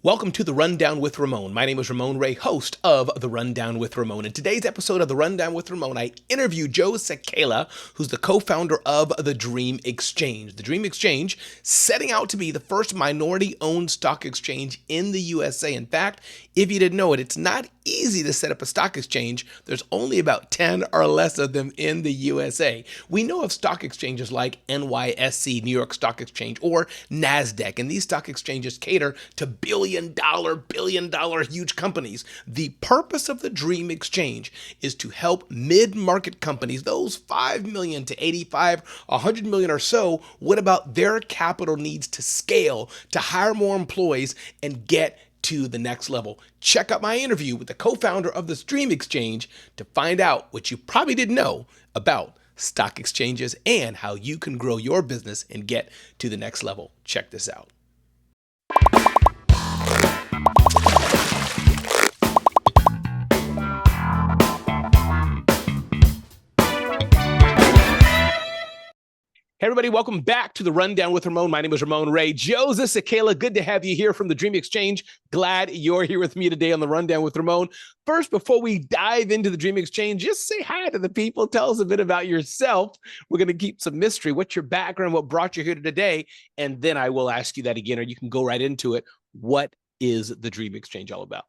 Welcome to The Rundown with Ramon. My name is Ramon Ray, host of The Rundown with Ramon. In today's episode of The Rundown with Ramon, I interview Joe Cecala, who's the co-founder of the Dream Exchange. The Dream Exchange setting out to be the first minority-owned stock exchange in the USA. In fact, if you didn't know it, it's not easy to set up a stock exchange. There's only about 10 or less of them in the USA. We know of stock exchanges like NYSE, New York Stock Exchange, or NASDAQ, and these stock exchanges cater to billion dollar huge companies. The purpose of the Dream Exchange is to help mid-market companies, those 5 million to 85, 100 million or so, what about their capital needs to scale, to hire more employees and get to the next level. Check out my interview with the co-founder of the Dream Exchange to find out what you probably didn't know about stock exchanges and how you can grow your business and get to the next level. Check this out. Hey everybody, welcome back to The Rundown with Ramon. My name is Ramon Ray. Joseph Cecala, good to have you here from the Dream Exchange. Glad you're here with me today on The Rundown with Ramon. First, before we dive into the Dream Exchange, just say hi to the people. Tell us a bit about yourself. We're going to keep some mystery. What's your background? What brought you here today? And then I will ask you that again, or you can go right into it. What is the Dream Exchange all about?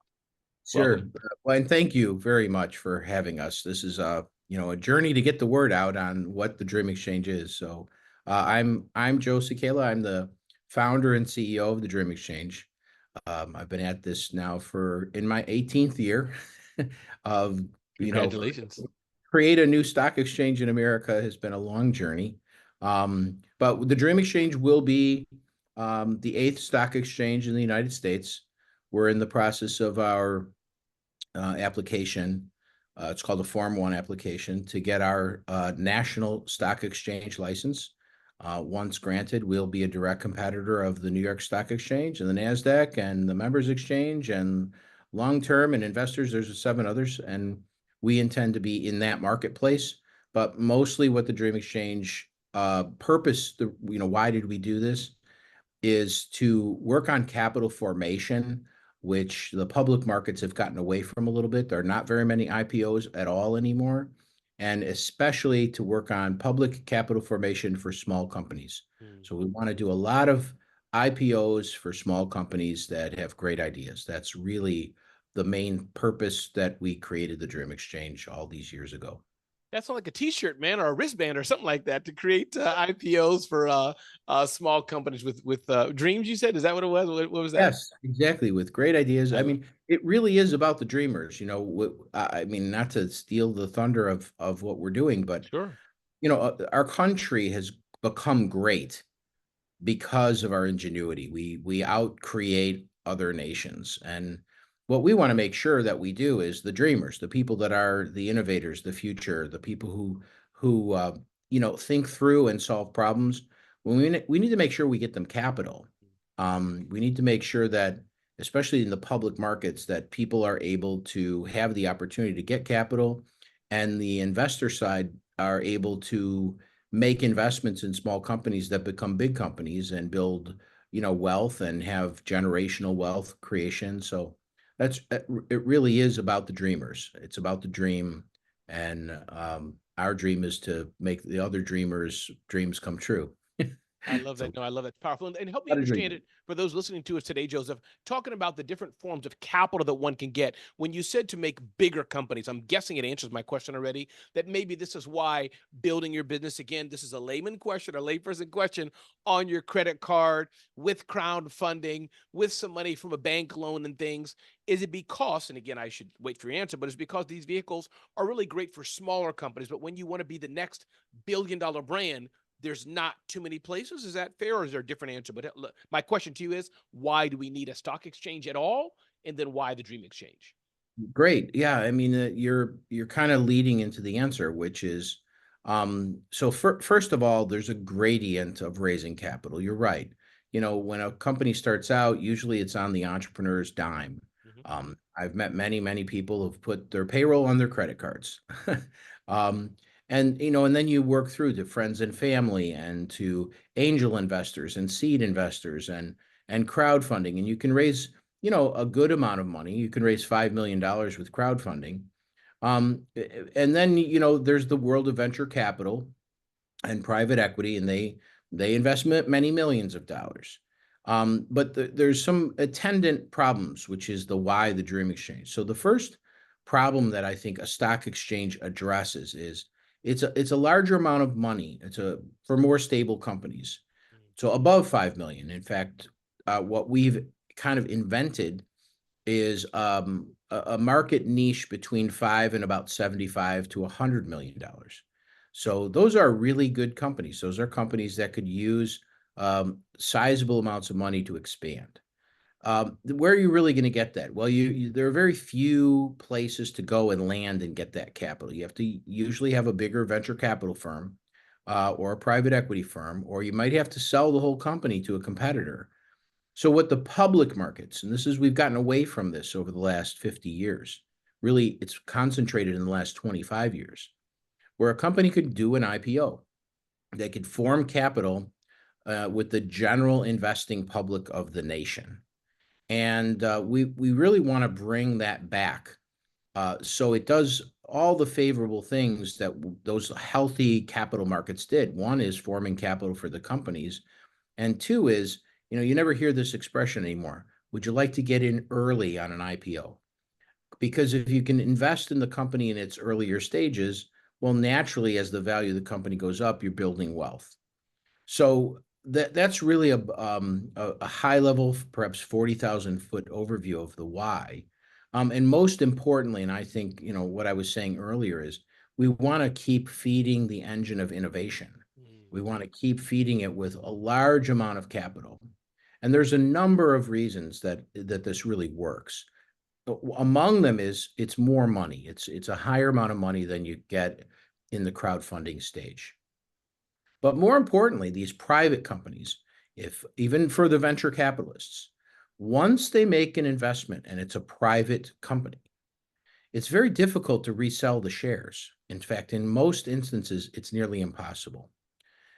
Sure. Well, and thank you very much for having us. This is a journey to get the word out on what the Dream Exchange is. So, I'm Joe Cecala. I'm the founder and CEO of the Dream Exchange. I've been at this now for in my 18th year of Congratulations. create a new stock exchange in America has been a long journey. But the Dream Exchange will be the eighth stock exchange in the United States. We're in the process of our application. It's called a Form 1 application to get our national stock exchange license. Once granted, we'll be a direct competitor of the New York Stock Exchange and the NASDAQ and the Members Exchange and long-term and investors. There's 7 others, and we intend to be in that marketplace. But mostly what the Dream Exchange purpose, why did we do this, is to work on capital formation, which the public markets have gotten away from a little bit. There are not very many IPOs at all anymore, and especially to work on public capital formation for small companies. So we want to do a lot of IPOs for small companies that have great ideas. That's really the main purpose that we created the Dream Exchange all these years ago. That sounds like a T-shirt, man, or a wristband, or something like that, to create IPOs for small companies with dreams. You said, is that what it was? What was that? Yes, exactly. With great ideas. I mean, it really is about the dreamers. I mean, not to steal the thunder of what we're doing, but Sure. our country has become great because of our ingenuity. We outcreate other nations, and what we want to make sure that we do is the dreamers, the people that are the innovators, the future, the people who think through and solve problems. When we need to make sure we get them capital. We need to make sure that, especially in the public markets, that people are able to have the opportunity to get capital, and the investor side are able to make investments in small companies that become big companies and build, wealth and have generational wealth creation. So it really is about the dreamers. It's about the dream, and our dream is to make the other dreamers' dreams come true. I love So, that. No, I love that. It's powerful. And help me a lot of understand dreamers. it for those listening to us today, Joseph, talking about the different forms of capital that one can get. When you said to make bigger companies, I'm guessing it answers my question already, that maybe this is why building your business, again, this is a layman question, a layperson question, on your credit card, with crowdfunding, with some money from a bank loan and things. Is it because, and again, I should wait for your answer, but it's because these vehicles are really great for smaller companies. But when you want to be the next billion-dollar brand, there's not too many places. Is that fair, or is there a different answer? But my question to you is, why do we need a stock exchange at all? And then why the Dream Exchange? Great. Yeah, I mean, you're kind of leading into the answer, which is, so first of all, there's a gradient of raising capital. You're right. When a company starts out, usually it's on the entrepreneur's dime. Mhm. I've met many people who've put their payroll on their credit cards. Um, and then you work through to friends and family and to angel investors and seed investors and crowdfunding, and you can raise a good amount of money. You can raise $5 million with crowdfunding. And then, there's the world of venture capital and private equity, and they invest many millions of dollars. But there's some attendant problems, which is the why the dream exchange. So the first problem that I think a stock exchange addresses is it's a larger amount of money. For more stable companies. So above 5 million. In fact, what we've kind of invented is a market niche between 5 and about 75 to $100 million. So those are really good companies. Those are companies that could use sizable amounts of money to expand. Where are you really going to get that? Well, there are very few places to go and land and get that capital. You have to usually have a bigger venture capital firm or a private equity firm, or you might have to sell the whole company to a competitor. So what the public markets, and we've gotten away from this over the last 50 years. Really, it's concentrated in the last 25 years, where a company could do an IPO. They could form capital with the general investing public of the nation. And we really want to bring that back. So it does all the favorable things that those healthy capital markets did. One is forming capital for the companies. And two is, you never hear this expression anymore. Would you like to get in early on an IPO? Because if you can invest in the company in its earlier stages, well, naturally, as the value of the company goes up, you're building wealth. So that's really a high level, perhaps 40,000-foot overview of the why. And most importantly, and I think, what I was saying earlier is we want to keep feeding the engine of innovation. We want to keep feeding it with a large amount of capital. And there's a number of reasons that this really works. Among them is it's more money. It's a higher amount of money than you get in the crowdfunding stage. But more importantly, these private companies, if even for the venture capitalists, once they make an investment and it's a private company, it's very difficult to resell the shares. In fact, in most instances, it's nearly impossible.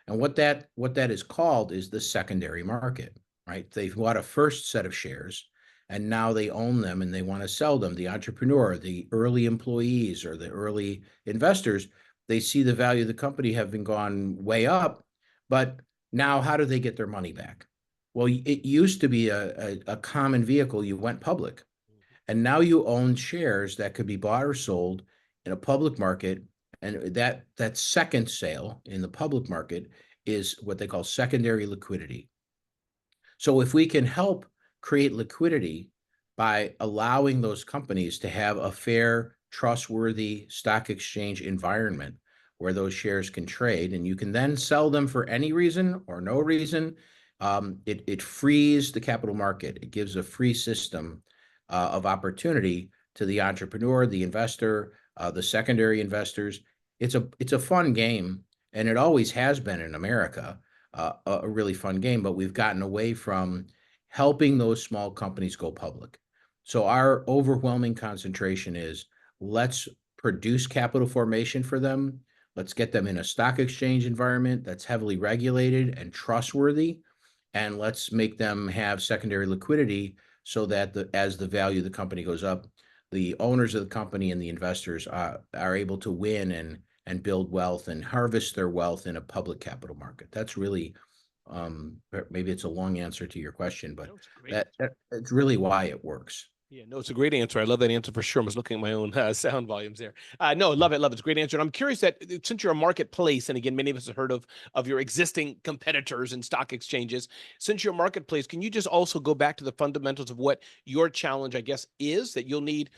And what that is called is the secondary market, right? They've bought a first set of shares and now they own them and they want to sell them. The entrepreneur, the early employees, or the early investors, they see the value of the company having gone way up, but now how do they get their money back? Well, it used to be a common vehicle. You went public, and now you own shares that could be bought or sold in a public market. And that second sale in the public market is what they call secondary liquidity. So if we can help create liquidity by allowing those companies to have a fair, trustworthy stock exchange environment where those shares can trade, and you can then sell them for any reason or no reason, it frees the capital market. It gives a free system of opportunity to the entrepreneur, the investor, the secondary investors. It's a fun game, and it always has been in America, a really fun game, but we've gotten away from helping those small companies go public. So our overwhelming concentration is let's produce capital formation for them. Let's get them in a stock exchange environment that's heavily regulated and trustworthy. And let's make them have secondary liquidity so that as the value of the company goes up, the owners of the company and the investors are able to win and build wealth and harvest their wealth in a public capital market. That's really, maybe it's a long answer to your question, but that's really why it works. Yeah, no, it's a great answer. I love that answer for sure. I was looking at my own sound volumes there. No, love it, love it. It's a great answer. And I'm curious that since you're a marketplace, and again, many of us have heard of your existing competitors and stock exchanges. Since you're a marketplace, can you just also go back to the fundamentals of what your challenge, I guess, is that you'll need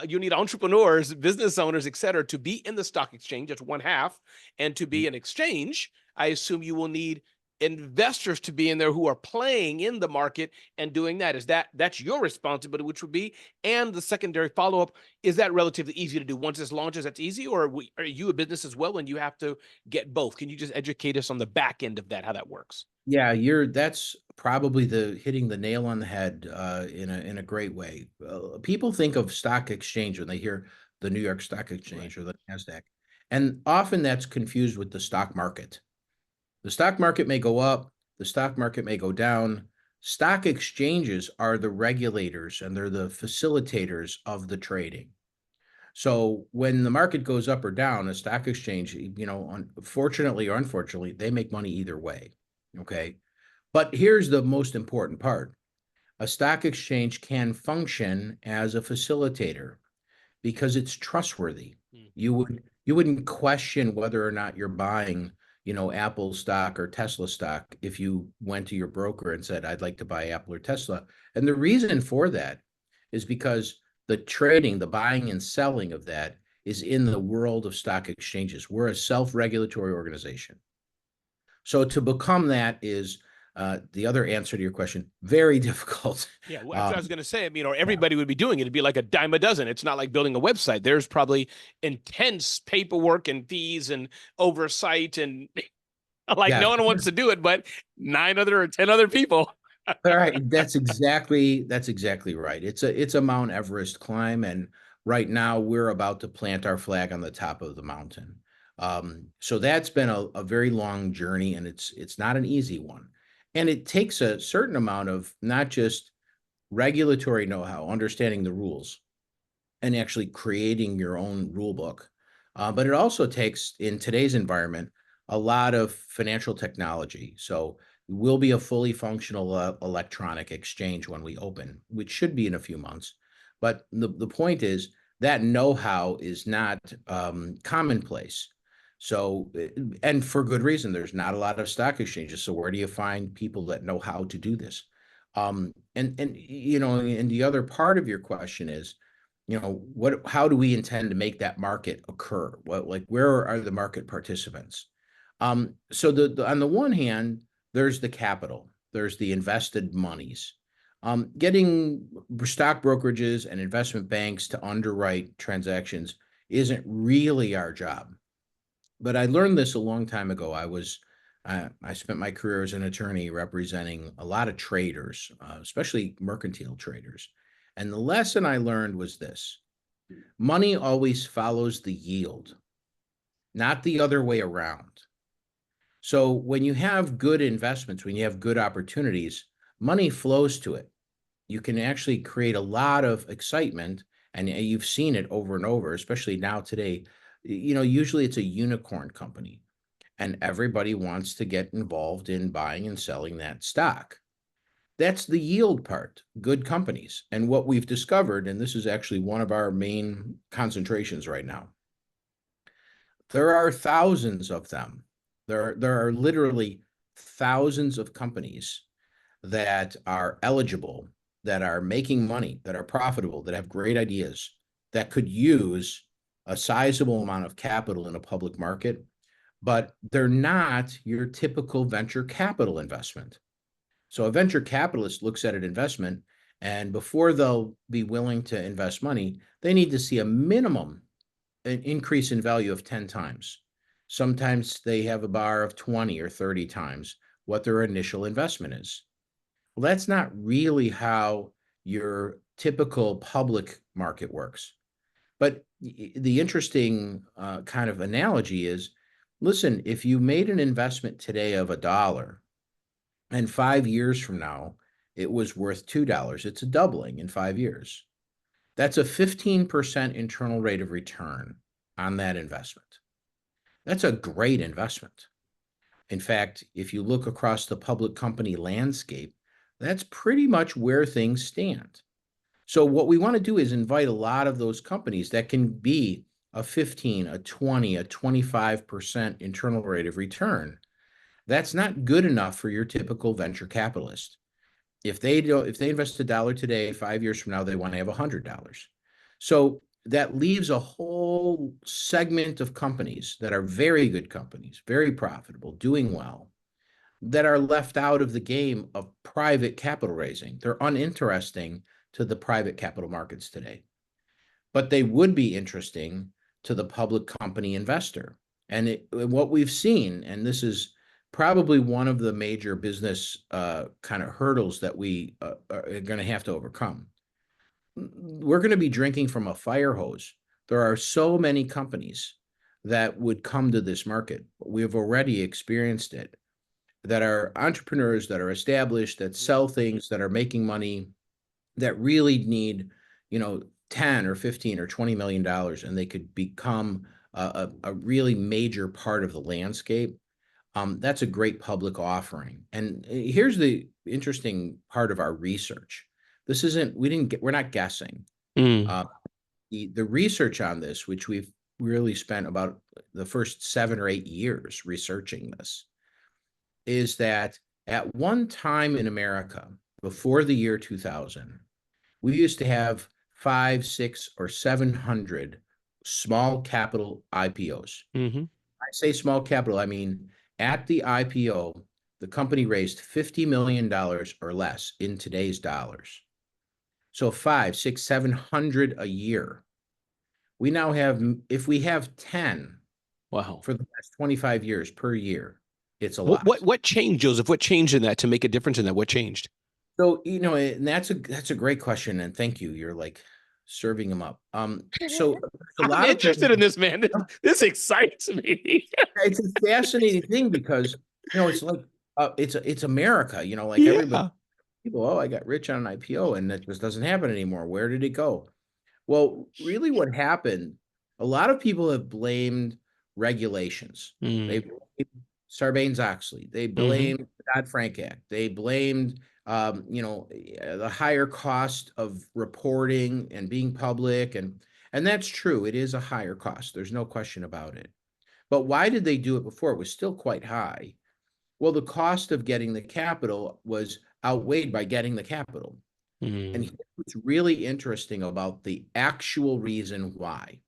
you need entrepreneurs, business owners, et cetera, to be in the stock exchange. That's one half. And to be an exchange, I assume you will need investors to be in there who are playing in the market and doing that. That's your responsibility, which would be, and the secondary follow-up, is that relatively easy to do once this launches? That's easy, or are you a business as well and you have to get both? Can you just educate us on the back end of that, how that works? Yeah, that's probably hitting the nail on the head in a great way. People think of stock exchange when they hear the New York Stock Exchange, right, or the NASDAQ, and often that's confused with the stock market. The stock market may go up, the stock market may go down. Stock exchanges are the regulators and they're the facilitators of the trading. So when the market goes up or down, a stock exchange, fortunately or unfortunately, they make money either way. Okay. But here's the most important part. A stock exchange can function as a facilitator because it's trustworthy. Mm. You wouldn't question whether or not you're buying, Apple stock or Tesla stock if you went to your broker and said, I'd like to buy Apple or Tesla. And the reason for that is because the trading, the buying and selling of that is in the world of stock exchanges. We're a self-regulatory organization. So to become that is the other answer to your question, very difficult. Yeah, well, that's what I was going to say. I mean, or Yeah, everybody would be doing it. It'd be like a dime a dozen. It's not like building a website. There's probably intense paperwork and fees and oversight, and like yeah. no one wants to do it, but 9 other or 10 other people. All right, that's exactly right. It's a Mount Everest climb, and right now we're about to plant our flag on the top of the mountain. So that's been a very long journey, and it's not an easy one. And it takes a certain amount of not just regulatory know-how, understanding the rules, and actually creating your own rule book. But it also takes, in today's environment, a lot of financial technology. So we'll be a fully functional electronic exchange when we open, which should be in a few months. But the point is that know-how is not commonplace. So, and for good reason, there's not a lot of stock exchanges. So where do you find people that know how to do this? And the other part of your question is, how do we intend to make that market occur? Where are the market participants? So on the one hand, there's the capital, there's the invested monies. Getting stock brokerages and investment banks to underwrite transactions isn't really our job. But I learned this a long time ago. I spent my career as an attorney representing a lot of traders, especially mercantile traders. And the lesson I learned was this: money always follows the yield, not the other way around. So when you have good investments, when you have good opportunities, money flows to it. You can actually create a lot of excitement, and you've seen it over and over, especially now today. Usually it's a unicorn company, and everybody wants to get involved in buying and selling that stock. That's the yield part, good companies. And what we've discovered, and this is actually one of our main concentrations right now, there are thousands of them. There are literally thousands of companies that are eligible, that are making money, that are profitable, that have great ideas, that could use a sizable amount of capital in a public market, but they're not your typical venture capital investment. So a venture capitalist looks at an investment, and before they'll be willing to invest money, they need to see a minimum an increase in value of 10 times. Sometimes they have a bar of 20 or 30 times what their initial investment is. Well, that's not really how your typical public market works. But the interesting kind of analogy is, listen, if you made an investment today of $1, and 5 years from now, it was worth $2, it's a doubling in 5 years. That's a 15% internal rate of return on that investment. That's a great investment. In fact, if you look across the public company landscape, that's pretty much where things stand. So what we want to do is invite a lot of those companies that can be a 15, a 20, a 25% internal rate of return. That's not good enough for your typical venture capitalist. If they invest $1 today, 5 years from now, they want to have $100. So that leaves a whole segment of companies that are very good companies, very profitable, doing well, that are left out of the game of private capital raising. They're uninteresting to the private capital markets today, but they would be interesting to the public company investor. And what we've seen, and this is probably one of the major business kind of hurdles that we are going to have to overcome. We're going to be drinking from a fire hose. There are so many companies that would come to this market. We have already experienced it. that are entrepreneurs, that are established, that sell things, that are making money, that really need, 10 or 15 or $20 million, and they could become a really major part of the landscape. That's a great public offering. And here's the interesting part of our research. This isn't, we're not guessing. Mm. Uh, the research on this, which we've really spent about the first 7 or 8 years researching this, is that at one time in America, before the year 2000, we used to have five, six, or 700 small capital IPOs. Mm-hmm. I say small capital, I mean at the IPO, the company raised $50 million or less in today's dollars. So five, six, 700 a year. We now have, if we have 10 Wow. for the last 25 years per year, it's a What lot. what what changed, Joseph? What changed in that to make a difference in that? What changed? So, and that's a great question, and thank you. You're like serving them up. So a I'm lot of people, interested in this, man. This excites me. it's a fascinating thing because it's like it's America. Like everybody, Yeah. people, oh, I got rich on an IPO, and that just doesn't happen anymore. Where did it go? Well, really, what happened? A lot of people have blamed regulations. They Mm. blamed Sarbanes-Oxley. They Mm-hmm. blamed the Dodd-Frank Act. They blamed, the higher cost of reporting and being public, and that's true. It is a higher cost. There's no question about it. But why did they do it before? It was still quite high. Well, the cost of getting the capital was outweighed by getting the capital. And Mm. here's what's really interesting about the actual reason why.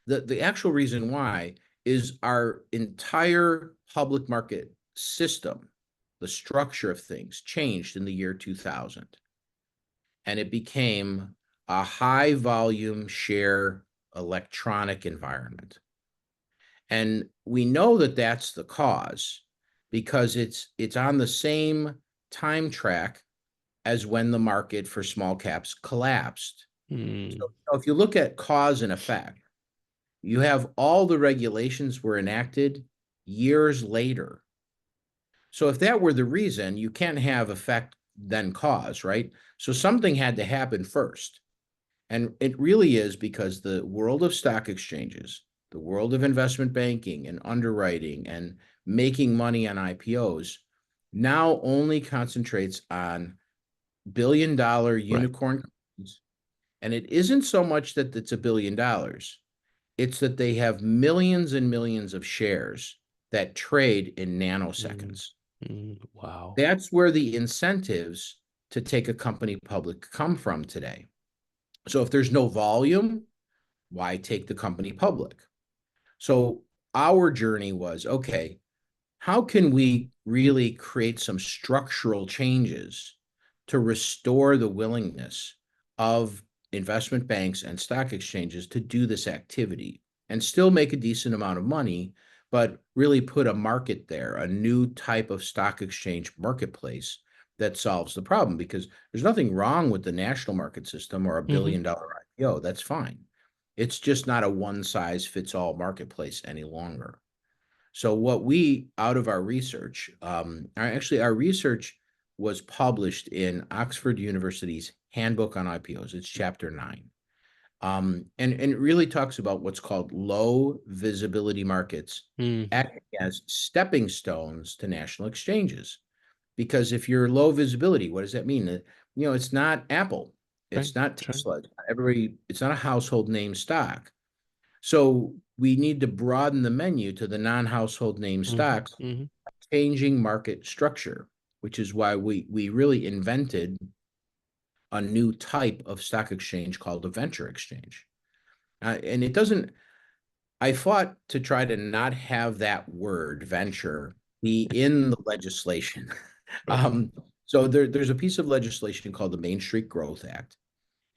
The actual reason why is our entire public market system, the structure of things changed in the year 2000. And it became a high volume share electronic environment. And we know that that's the cause because it's on the same time track as when the market for small caps collapsed. Mm. So if you look at cause and effect, you have all the regulations were enacted years later. So if that were the reason, you can't have effect then cause, right? So something had to happen first. And it really is because the world of stock exchanges, the world of investment banking and underwriting and making money on IPOs now only concentrates on billion-dollar Right. unicorn companies. And it isn't so much that it's $1 billion, it's that they have millions and millions of shares that trade in Mm. nanoseconds. Mm. Wow. That's where the incentives to take a company public come from today. So if there's no volume, why take the company public? So our journey was, okay, how can we really create some structural changes to restore the willingness of investment banks and stock exchanges to do this activity and still make a decent amount of money, but really put a market there, a new type of stock exchange marketplace that solves the problem? Because there's nothing wrong with the national market system or a Mm-hmm. billion-dollar IPO. That's fine. It's just not a one size fits all marketplace any longer. So what we, out of our research, our research was published in Oxford University's Handbook on IPOs. It's chapter 9. And it really talks about what's called low visibility markets Mm. acting as stepping stones to national exchanges. Because if you're low visibility, what does that mean? It's not Apple, Right. it's not That's right. Tesla, it's not a household name stock. So we need to broaden the menu to the non-household name Mm-hmm. stocks, Mm-hmm. changing market structure, which is why we really invented a new type of stock exchange called a venture exchange. And it doesn't, I fought to try to not have that word venture be in the legislation. Right. So there's a piece of legislation called the Main Street Growth Act.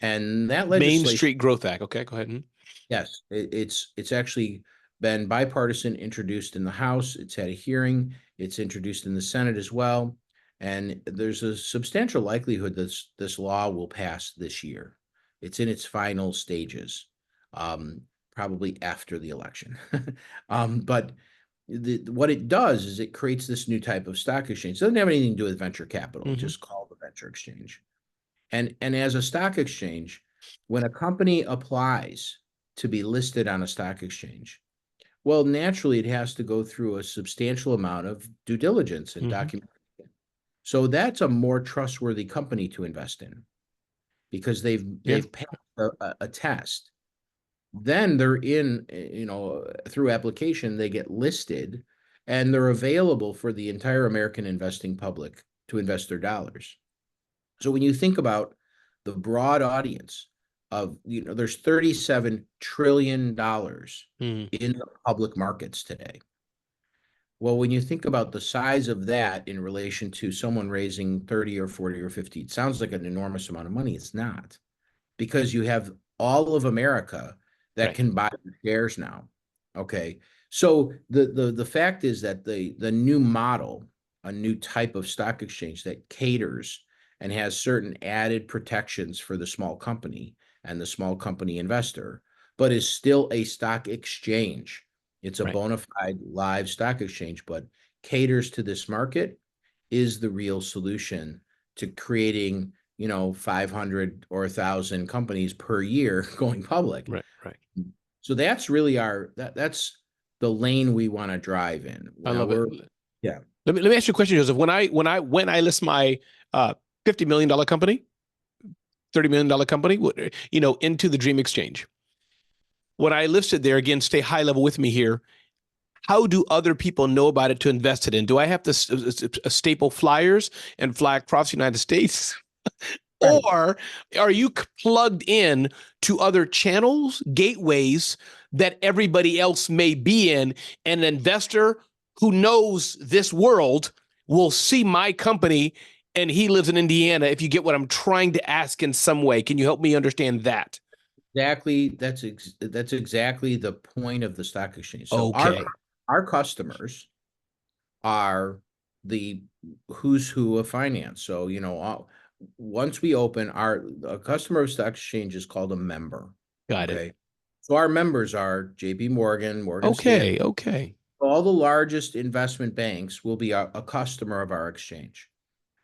And that Main legislation, Street Growth Act. Okay, go ahead. yes, it's actually been bipartisan, introduced in the House. It's had a hearing. It's introduced in the Senate as well. And there's a substantial likelihood that this law will pass this year. It's in its final stages, probably after the election. But what it does is it creates this new type of stock exchange. It doesn't have anything to do with venture capital, Hmm. just called the venture exchange. And as a stock exchange, when a company applies to be listed on a stock exchange, well, naturally, it has to go through a substantial amount of due diligence and Hmm. documentation. So that's a more trustworthy company to invest in because Yeah. they've passed a test. Then they're in, through application, they get listed and they're available for the entire American investing public to invest their dollars. So when you think about the broad audience of, there's $37 trillion Mm. in the public markets today. Well, when you think about the size of that in relation to someone raising 30 or 40 or 50, it sounds like an enormous amount of money. It's not, because you have all of America that Right. can buy shares now. Okay. So the fact is that the new model, a new type of stock exchange that caters and has certain added protections for the small company and the small company investor, but is still a stock exchange. It's a Right. bona fide live stock exchange, but caters to this market, is the real solution to creating 500 or 1,000 companies per year going public. Right. Right. So that's really that's the lane we want to drive in. I Now love it. yeah, Let me ask you a question, Joseph. When I list my $50 million company, $30 million company, into the Dream Exchange, when I listed there, again, stay high level with me here. How do other people know about it to invest it in? Do I have to staple flyers and fly across the United States? right. Or are you plugged in to other channels, gateways that everybody else may be in? And an investor who knows this world will see my company and he lives in Indiana, if you get what I'm trying to ask in some way. Can you help me understand that? Exactly. That's exactly the point of the stock exchange. So Okay. our customers are the who's who of finance. So, once we open, a customer of stock exchange is called a member. Got it. Okay. So our members are JP Morgan, Morgan Stanley. Okay. Okay. All the largest investment banks will be a customer of our exchange.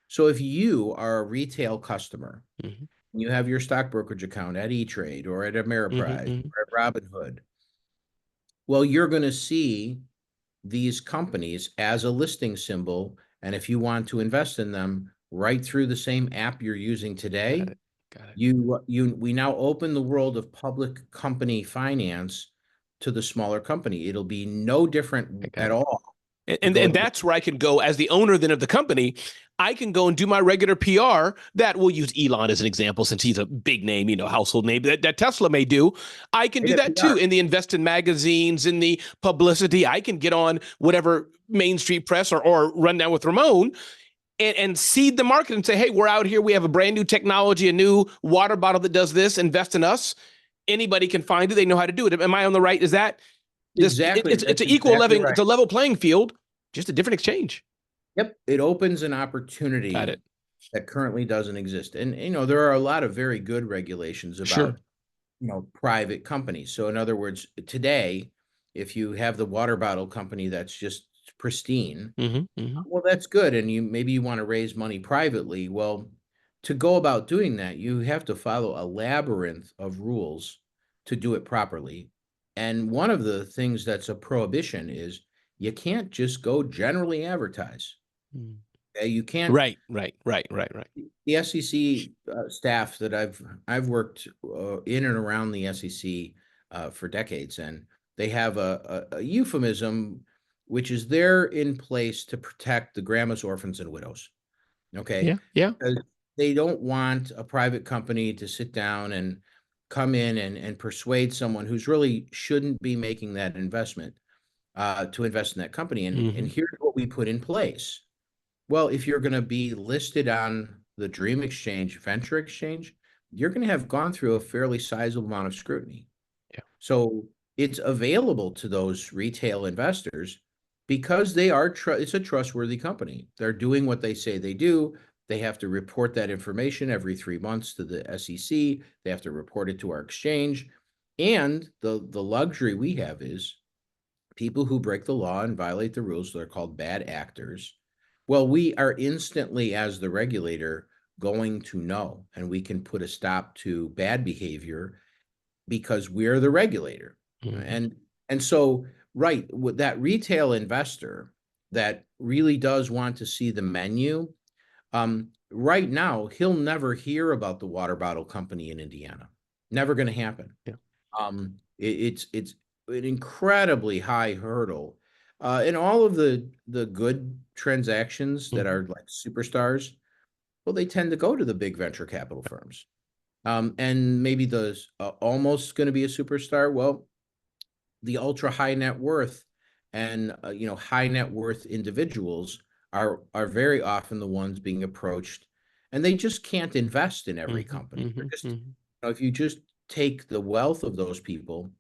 So if you are a retail customer, Hmm. you have your stock brokerage account at E-Trade or at Hmm. Ameriprise Hmm. or at Robinhood, well, you're going to see these companies as a listing symbol. And if you want to invest in them right through the same app you're using Got today, it. Got it. we now open the world of public company finance to the smaller company. It'll be no I different got at it. all And, to and go and to that's where I can go as the owner then of the company. I can go and do my regular PR that we'll use Elon as an example since he's a big name, household name that Tesla may do. I can do native that too PR. in the invest in magazines, in the publicity. I can get on whatever Main Street Press or Run Down with Ramon and seed the market and say, hey, we're out here. We have a brand new technology, a new water bottle that does this. Invest in us. Anybody can find it. They know how to do it. Am I on the right? Is that this? Exactly. It's That's an equal exactly level. right. It's a level playing field, just a different exchange. Yep. It opens an Got opportunity it. that currently doesn't exist. And, there are a lot of very good regulations Sure. about, private companies. So in other words, today, if you have the water bottle company that's just pristine, Mm-hmm. Mm-hmm. well, that's good. And maybe you want to raise money privately. Well, to go about doing that, you have to follow a labyrinth of rules to do it properly. And one of the things that's a prohibition is you can't just go generally advertise. Mm. Okay? You can't. Right. Right. Right. Right. Right. The SEC staff that I've worked in and around the SEC for decades, and they have a euphemism which is there in place to protect the grandmas, orphans, and widows. Okay, Yeah. Yeah. because they don't want a private company to sit down and come in and persuade someone who's really shouldn't be making that investment to invest in that company. And Mm-hmm. here's what we put in place. Well, if you're going to be listed on the Dream Exchange, Venture Exchange, you're going to have gone through a fairly sizable amount of scrutiny. Yeah. So it's available to those retail investors because it's a trustworthy company. They're doing what they say they do. They have to report that information every 3 months to the SEC. They have to report it to our exchange. And the luxury we have is people who break the law and violate the rules, they're called bad actors. Well, we are instantly, as the regulator, going to know, and we can put a stop to bad behavior because we're the regulator. Mhm. And so, right, with that retail investor that really does want to see the menu, right now, he'll never hear about the water bottle company in Indiana. Never going to happen. Yeah. It's an incredibly high hurdle. And all of the good transactions that Mhm. are like superstars, well, they tend to go to the big venture capital firms. And maybe the almost going to be a superstar. Well, the ultra high net worth and high net worth individuals are very often the ones being approached, and they just can't invest in every Mhm. company. They're Mhm. just, Mhm. if you just take the wealth of those people,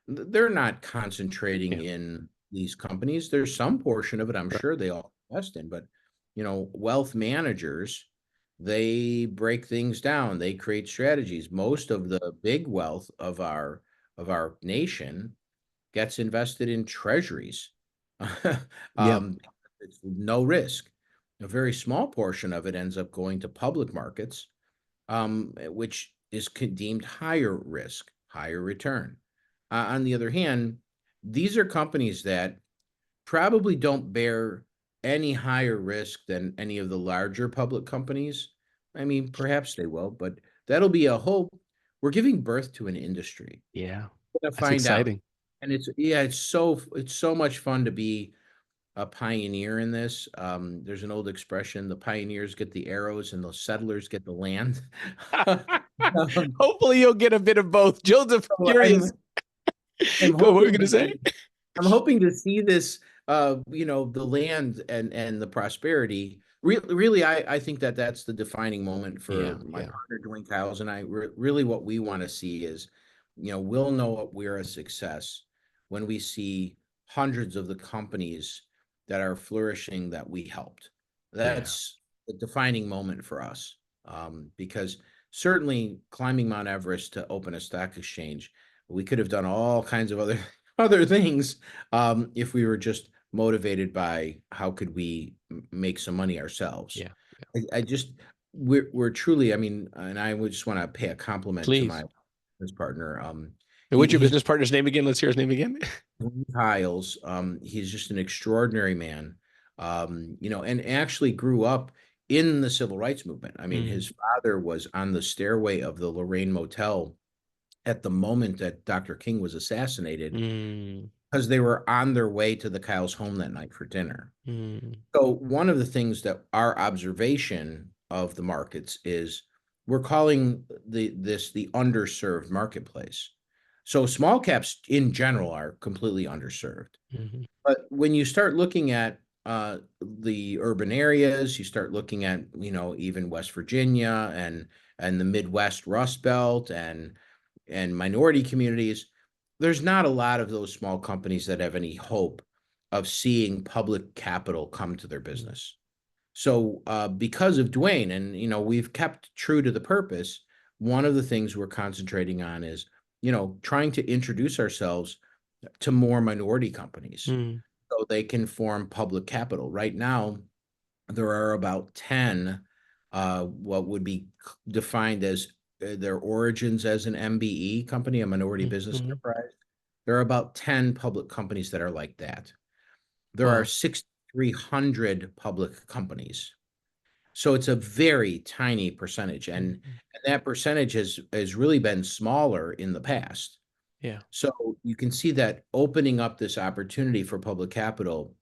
they're not concentrating Yeah. in these companies. There's some portion of it, I'm Right. sure they all invest in, but wealth managers, they break things down. They create strategies. Most of the big wealth of our nation gets invested in treasuries. Yeah. um, it's no risk. A very small portion of it ends up going to public markets, which is deemed higher risk, higher return. On the other hand, these are companies that probably don't bear any higher risk than any of the larger public companies. I mean, perhaps they will, but that'll be a whole. We're giving birth to an industry. Yeah. We're gonna That's find out. exciting. And it's so much fun to be a pioneer in this. There's an old expression: the pioneers get the arrows, and the settlers get the land. Um, Hopefully you'll get a bit of both. Joseph, so curious. I'm Go, what were you hoping going to say? I'm hoping to see this, the land and the prosperity. Really, I think that that's the defining moment Yeah. for my Yeah. partner, Dwayne Kyles, and I. Really, what we want to see is, we'll know what we're a success when we see hundreds of the companies that are flourishing that we helped. Yeah. That's the defining moment for us, because certainly climbing Mount Everest to open a stock exchange, we could have done all kinds of other things, if we were just motivated by how could we make some money ourselves. Yeah. I just we're truly, I mean, and I would just want to pay a compliment to my Please. business partner. And what's your He's business partner's name again? Let's hear his name again. Hiles. He's just an extraordinary man. And actually grew up in the civil rights movement. I mean, Mm. his father was on the stairway of the Lorraine Motel at the moment that Dr. King was assassinated, Mm. because they were on their way to the Kyle's home that night for dinner. Mm. So one of the things that our observation of the markets is, we're calling the underserved marketplace. So small caps in general are completely underserved. Mhm. But when you start looking at the urban areas, you start looking at, even West Virginia and the Midwest Rust Belt and minority communities, there's not a lot of those small companies that have any hope of seeing public capital come to their Mm. business. So, because of Dwayne, and we've kept true to the purpose. One of the things we're concentrating on is, trying to introduce ourselves to more minority companies Mm. so they can form public capital. Right now, there are about 10, what would be defined as their origins as an MBE company, a minority Mm. business Mhm. enterprise. There are about 10 public companies that are like that. There are Wow. 6,300 public companies. So it's a very tiny percentage. And, Mhm. that percentage has really been smaller in the past. Yeah. So you can see that opening up this opportunity for public capital,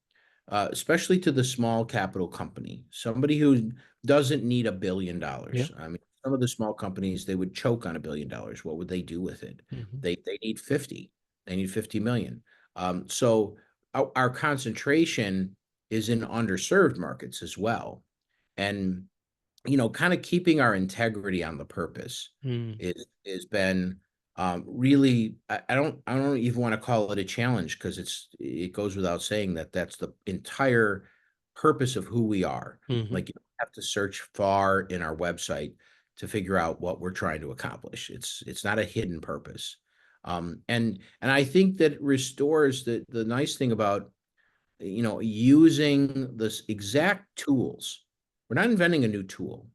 especially to the small capital company, somebody who doesn't need Yeah. $1 billion. I mean, some of the small companies, they would choke on $1 billion. What would they do with it? Mhm. They need 50. They need 50 million. So our concentration is in underserved markets as well, and kind of keeping our integrity on the purpose Mm. is been, really. I don't even want to call it a challenge, because it goes without saying that that's the entire purpose of who we are. Mhm. Like, you don't have to search far in our website to figure out what we're trying to accomplish. It's not a hidden purpose. And I think that restores the nice thing about, using this exact tools. We're not inventing a new tool.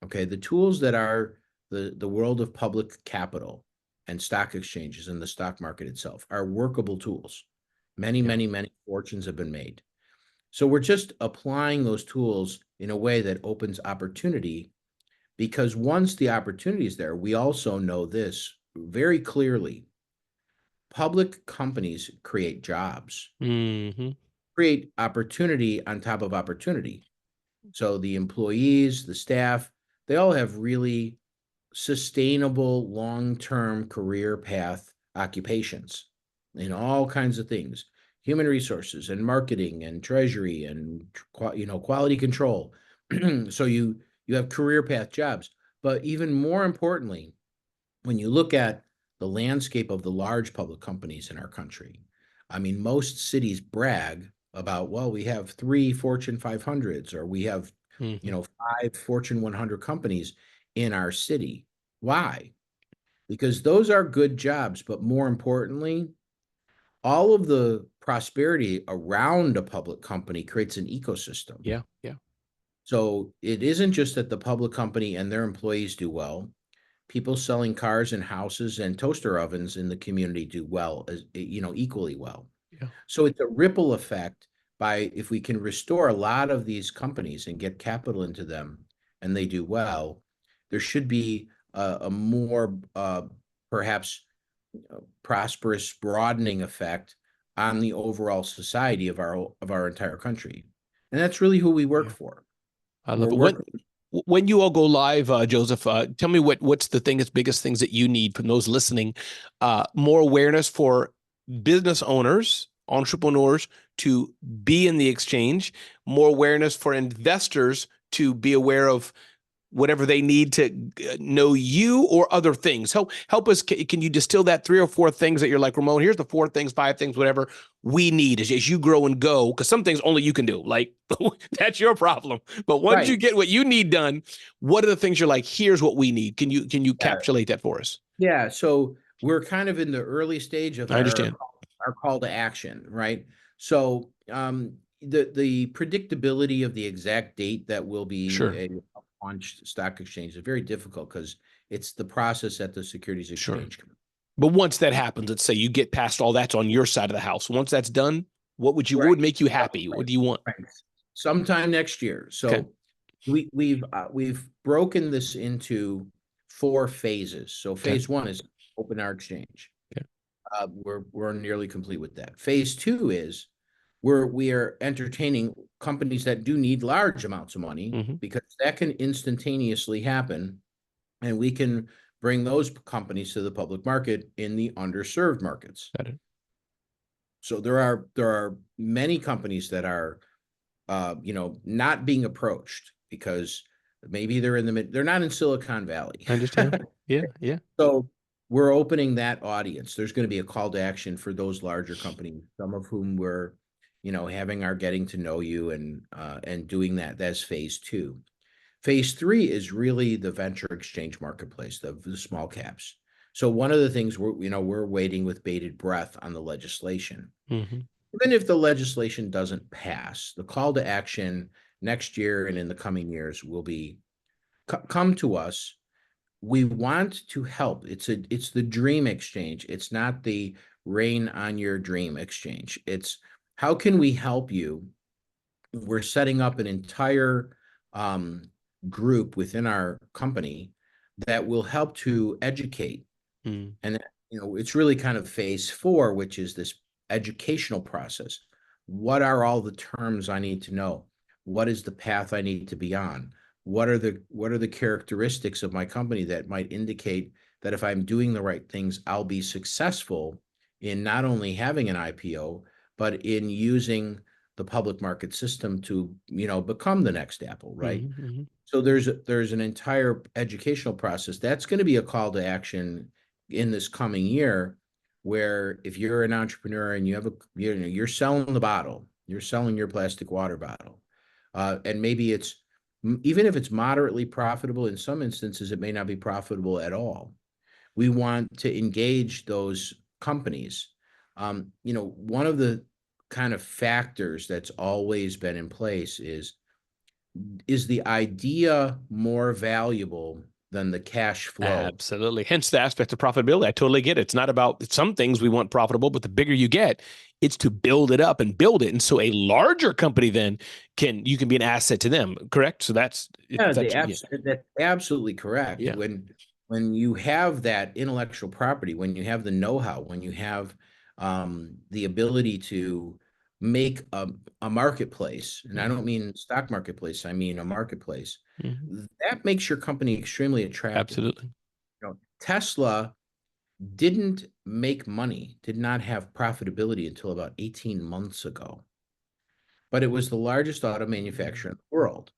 Okay. The tools that are the world of public capital and stock exchanges and the stock market itself are workable tools. Many, Yeah. many, many fortunes have been made. So we're just applying those tools in a way that opens opportunity, because once the opportunity is there, we also know this very clearly. Public companies create jobs, Hmm. create opportunity on top of opportunity. So the employees, the staff, they all have really sustainable long-term career path occupations in all kinds of things, human resources and marketing and treasury and quality control. So you have career path jobs. But even more importantly, when you look at the landscape of the large public companies in our country, I mean, most cities brag about, well, we have 3 Fortune 500s, or we have, Hmm. 5 Fortune 100 companies in our city. Why? Because those are good jobs, but more importantly, all of the prosperity around a public company creates an ecosystem. Yeah. Yeah. So it isn't just that the public company and their employees do well. People selling cars and houses and toaster ovens in the community do well, as equally well. Yeah. So it's a ripple effect. By If we can restore a lot of these companies and get capital into them and they do well, there should be a more perhaps prosperous broadening effect on the overall society of our entire country. And that's really who we work Yeah. for. I We're love it. working. When you all go live, Joseph, tell me what's the biggest things that you need from those listening. More awareness for business owners, entrepreneurs to be in the exchange. More awareness for investors to be aware of whatever they need to know you, or other things. Help us. Can you distill that 3 or 4 things that you're like, Ramon, here's the 4 things, 5 things, whatever we need as you grow and go? Because some things only you can do. Like, that's your problem. But once you Right. get what you need done, what are the things you're like, here's what we need? Can you Yeah. capsulate that for us? Yeah. So we're kind of in the early stage of I understand. our call to action, right? So the predictability of the exact date that will be Sure. a launched stock exchange is very difficult, because it's the process at the Securities Sure. Exchange. But once that happens, let's say you get past all that's on your side of the house. Once that's done, what Right. would make you happy? What do you want? Right. Sometime next year. Okay. So we've broken this into 4 phases. So Okay. phase one is open our exchange. Okay. We're nearly complete with that. Phase two is we are entertaining companies that do need large amounts of money, Mm-hmm. because that can instantaneously happen, and we can bring those companies to the public market in the underserved markets. Got it. So there are many companies that are not being approached, because maybe they're not in Silicon Valley. I understand. Yeah. Yeah. So we're opening that audience. There's going to be a call to action for those larger companies, some of whom we're, having our getting to know you and doing that. That's phase two. Phase three is really the venture exchange marketplace, the small caps. So one of the things we're waiting with bated breath on the legislation. Mm-hmm. Even if the legislation doesn't pass, the call to action next year and in the coming years will be, come to us. We want to help. It's the dream exchange. It's not the rain on your dream exchange. It's, how can we help you? We're setting up an entire um, group within our company that will help to educate. Mm-hmm. And it's really kind of phase four, which is this educational process. What are all the terms I need to know? What is the path I need to be on? What are the characteristics of my company that might indicate that if I'm doing the right things, I'll be successful in not only having an IPO, but in using the public market system to, become the next Apple, right? Mm-hmm. Mm-hmm. So there's an entire educational process. That's going to be a call to action in this coming year, where if you're an entrepreneur and you're selling the bottle, you're selling your plastic water bottle, and maybe even if it's moderately profitable, in some instances it may not be profitable at all. We want to engage those companies, one of the kind of factors that's always been in place is the idea more valuable than the cash flow? Absolutely. Hence the aspect of profitability. I totally get it. It's not about some things we want profitable, but the bigger you get, it's to build it up and build it. And so a larger company then you can be an asset to them. Correct. So that's Yeah, yeah. that's absolutely correct. Yeah. When you have that intellectual property, when you have the know-how, when you have the ability to make a marketplace, and I Mhm. don't mean stock marketplace, I mean a marketplace, Mhm. that makes your company extremely attractive. Absolutely. Tesla didn't make money, did not have profitability until about 18 months ago, but it was the largest auto manufacturer in the world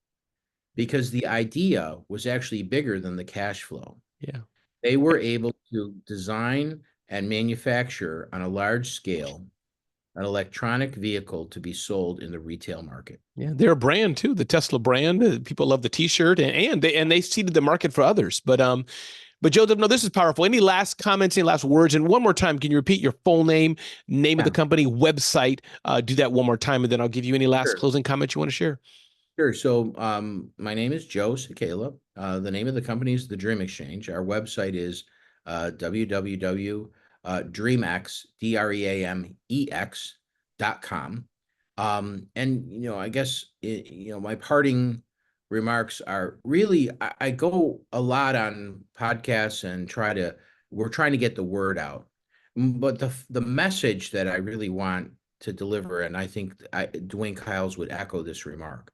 because the idea was actually bigger than the cash flow. Yeah. They were able to design and manufacture on a large scale an electronic vehicle to be sold in the retail market. Yeah, they're a brand too, the Tesla brand. People love the T-shirt, and they seeded the market for others. But Joseph, no, this is powerful. Any last comments, any last words? And one more time, can you repeat your full name of the Yeah, company, website? Do that one more time, and then I'll give you any last sure. closing comments you want to share. Sure. So, my name is Joe Cecala. The name of the company is the Dream Exchange. Our website is www.dreamex, DREAMEX.com. And I guess my parting remarks are really I go a lot on podcasts and we're trying to get the word out. But the message that I really want to deliver, and I think Dwayne Kyles would echo this remark,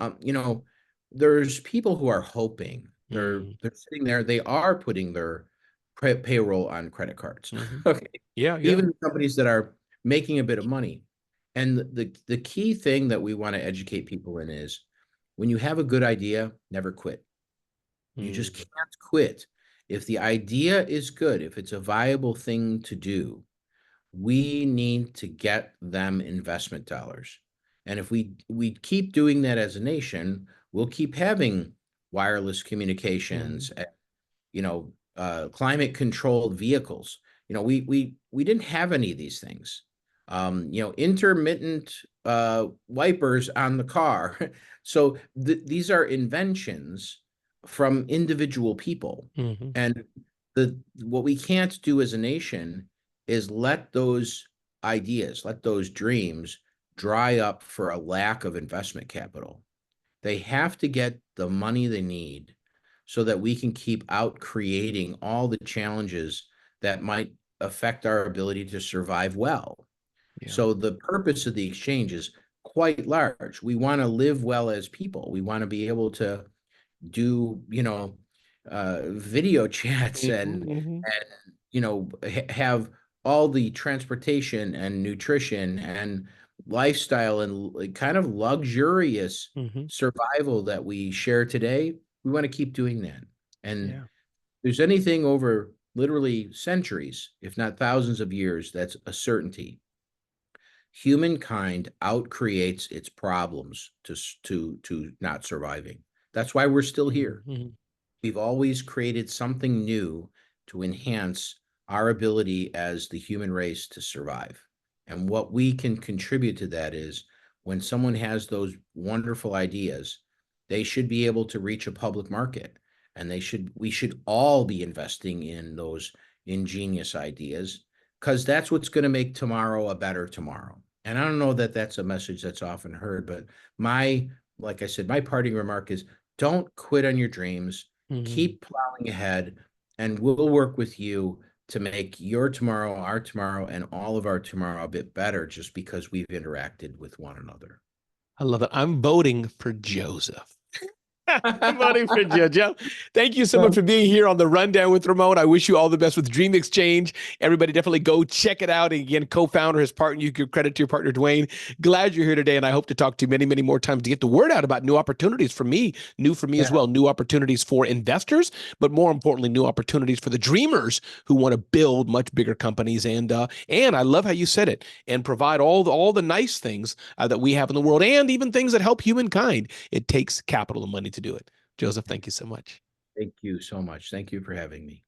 um, you know, there's people who are hoping. Mm, They're sitting there. They are putting their payroll on credit cards. mhm. Okay, Yeah, yeah. even the companies that are making a bit of money. And the key thing that we want to educate people in is when you have a good idea, never quit. You just Mm, can't quit. If the idea is good, if it's a viable thing to do, we need to get them investment dollars. And if we keep doing that as a nation, we'll keep having wireless mhm, communications, climate controlled vehicles. We didn't have any of these things. Intermittent wipers on the car. So these are inventions from individual people, mhm. and the what we can't do as a nation is let those ideas, let those dreams dry up for a lack of investment capital. They have to get the money they need so that we can keep out creating all the challenges that might affect our ability to survive well. Yeah. So the purpose of the exchange is quite large. We want to live well as people. We want to be able to do, video chats Mhm, mhm, and have all the transportation and nutrition and lifestyle and kind of luxurious mhm. survival that we share today. We want to keep doing that. And Yeah. there's anything over literally centuries, if not thousands of years, that's a certainty. Humankind outcreates its problems to not surviving. That's why we're still Mhm, here. mhm. We've always created something new to enhance our ability as the human race to survive. And what we can contribute to that is when someone has those wonderful ideas, they should be able to reach a public market. And we should all be investing in those ingenious ideas because that's what's going to make tomorrow a better tomorrow. And I don't know that that's a message that's often heard, but like I said, my parting remark is don't quit on your dreams, Mhm. keep plowing ahead, and we'll work with you to make your tomorrow, our tomorrow, and all of our tomorrow a bit better just because we've interacted with one another. I love it. I'm voting for Joseph. I'm voting for Joe. Thank you so much for being here on the Rundown with Ramon. I wish you all the best with Dream Exchange. Everybody definitely go check it out. And again, co-founder, his partner, you give credit to your partner, Dwayne. Glad you're here today. And I hope to talk to you many, many more times to get the word out about new opportunities for me, new for me as Yeah. well, new opportunities for investors, but more importantly, new opportunities for the dreamers who want to build much bigger companies. And I love how you said it, and provide all the nice things that we have in the world, and even things that help humankind. It takes capital and money to do it. Joseph, thank you so much. Thank you so much. Thank you for having me.